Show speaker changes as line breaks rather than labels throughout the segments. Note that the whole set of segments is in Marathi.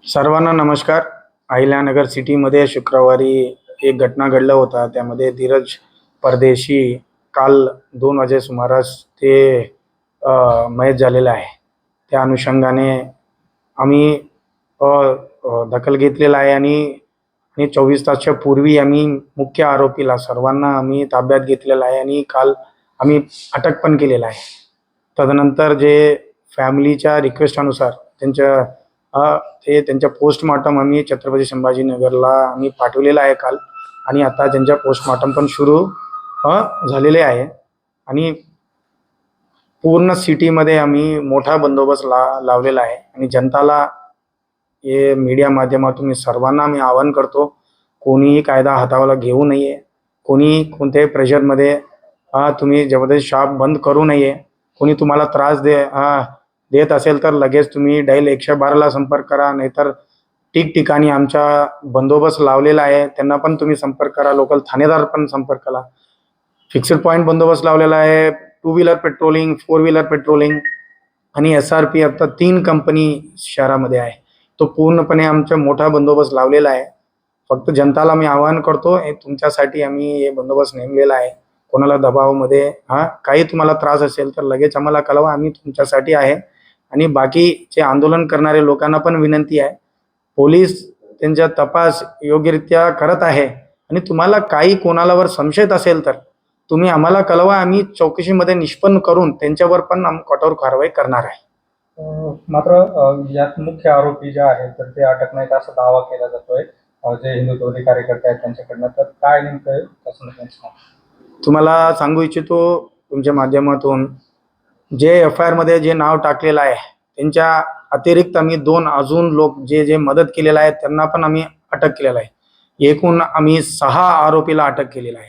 सर्वांना नमस्कार. अहिल्यानगर सिटीमध्ये शुक्रवारी एक घटना घडला होता. त्यामध्ये धीरज परदेशी काल 2 वाजे सुमारास ते मयत झालेला आहे. त्या अनुषंगाने आम्ही अ, दखल घेतलेला आहे आणि आणि 24 तासच्या पूर्वी आम्ही मुख्य आरोपीला सर्वांना आम्ही ताब्यात घेतलेला आहे आणि काल आम्ही अटक पण केलेला आहे. तदनंतर जे फॅमिलीच्या रिक्वेस्टनुसार ते त्यांच्या पोस्टमॉर्टम आम्ही छत्रपती संभाजीनगरला आम्ही पाठवलेलं आहे काल आणि आता त्यांच्या पोस्टमॉर्टम पण सुरू झालेले आहे आणि पूर्ण सिटीमध्ये आम्ही मोठा बंदोबस्त लावलेला आहे आणि जनताला हे मीडिया माध्यमातून मी सर्वांना मी आवाहन करतो, कोणीही कायदा हाताला घेऊ नये, कोणी कोणत्याही प्रेशरमध्ये तुम्ही जबरदस्ती शॉप बंद करू नये. कोणी तुम्हाला त्रास देत असेल तर लगेच तुम्ही डायल 112ला संपर्क करा, नाहीतर ठिकठिकाणी आमचा बंदोबस्त लावलेला आहे, त्यांना पण तुम्ही संपर्क करा. लोकल ठाणेदार पण संपर्क करा. फिक्स्ड पॉईंट बंदोबस्त लावलेला आहे. 2 व्हीलर पेट्रोलिंग, 4 व्हीलर पेट्रोलिंग आणि SRP आता 3 कंपनी शहरामध्ये आहे. तो पूर्णपणे आमचा मोठा बंदोबस्त लावलेला आहे. फक्त जनताला मी आवाहन करतो, हे तुमच्यासाठी आम्ही हे बंदोबस्त नेमलेला आहे. कोणाला दबावामध्ये काही तुम्हाला त्रास असेल तर लगेच आम्हाला कळवा, आम्ही तुमच्यासाठी आहे. आणि बाकी जे आंदोलन करणारे लोकांना पण विनंती आहे, पोलीस त्यांचा तपास योग्यरित्या करत आहे आणि तुम्हाला काही कोणालावर संशय असेल तर तुम्ही आम्हाला कळवा, आम्ही चौकशीमध्ये निष्पन्न करून त्यांच्यावर पण कठोर कारवाई करणार आहे.
मात्र यात मुख्य आरोपी जे आहेत तर ते अटक नाहीत असा दावा केला जातोय जे हिंदुत्ववादी कार्यकर्ते आहेत त्यांच्याकडनं. तर काय नेमकं कसं त्यांचं
तुम्हाला सांगू इच्छितो तुमच्या माध्यमातून, जे FIR मध्ये जे नाव टाकलेलं आहे त्यांच्या अतिरिक्त आम्ही 2 अजून लोक जे मदत केलेलं आहे त्यांना पण आम्ही अटक केलेलं आहे. एकूण आम्ही 6 आरोपीला अटक केलेलं आहे.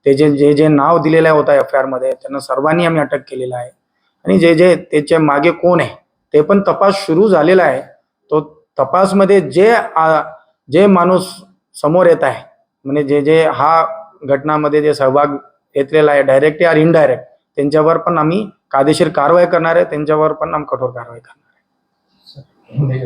ते जे नाव दिलेलं होतं FIR मध्ये त्यांना सर्वांनी आम्ही अटक केलेलं आहे आणि जे त्याच्या मागे कोण आहे ते पण तपास सुरू झालेला आहे. तो तपासमध्ये जे माणूस समोर येत आहे, म्हणजे जे घटनामध्ये जे सहभाग घेतलेला आहे डायरेक्ट या इनडायरेक्ट, त्यांच्यावर पण आम्ही कायदेशीर कारवाई करणार आहे. त्यांच्यावर पण आम्ही कठोर कारवाई करणार आहे.